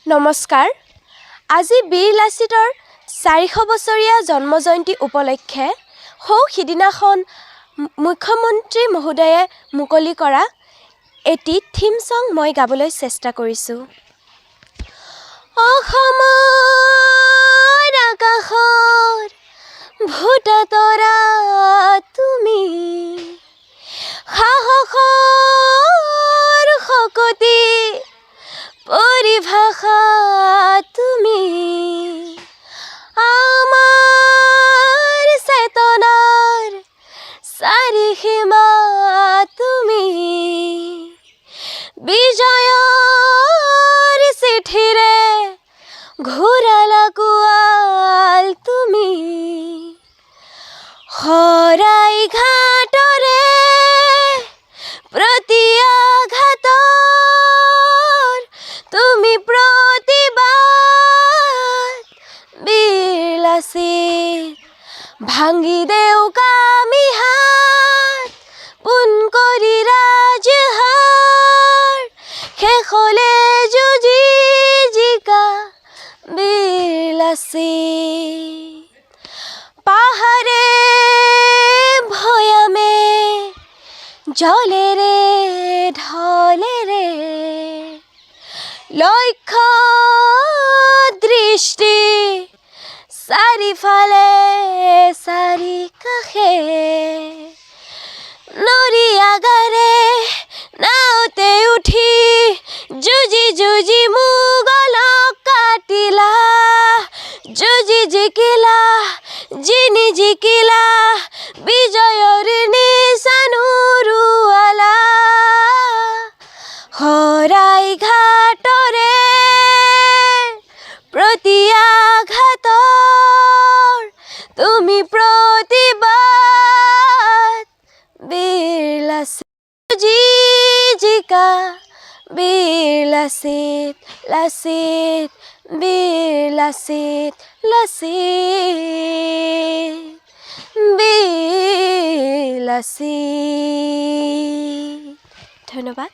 নমস্কাৰ আজি বীৰ লাচিতৰ 400 বছৰীয়া জন্মজয়ন্তী উপলক্ষে সিদিনাখন মুখ্যমন্ত্ৰী মহোদয়ে মুকলি কৰা এটি থিম সং মই গাবলৈ চেষ্টা কৰিছোঁ। অসমৰ আকাশৰ ভুটা তৰা তুমি সাহসৰ শকতি পৰিভাষা তুমি আমাৰ চেতনাৰ চাৰিসীমা তুমি বিজয়ৰ চিঠিৰে ঘূৰালা কোৱাল তুমি শৰাই ঘাটৰে প্ৰতি আঘাতৰ তুমি প্ৰতিবাদ বীৰ লাচিত ভাঙি দেও কামি হাত পোন কৰি ৰাজহাৰ শেষলে যুঁজি জিকা বীৰ লাচিত পাহাৰে ভৈয়ামে জলেৰে ঢলেৰে লক্ষ্য দৃষ্টি চাৰিফালে চাৰিকাষে নৰিয়াগাৰে নাওতে উঠি যুঁজি যুঁজি মোগলক কাটিলা যুঁজি জিকিলা জিনি জিকিলা বিজয়ৰ নিশান উৰুৱালা শৰাই ঘাটৰে প্ৰতি আঘাতৰ তুমি প্ৰতিবাদ বীৰ লাচিত জিকা বীৰ লাচিত লাচিত বীৰ লাচিত লাচিত বীৰ লাচিত। ধন্যবাদ।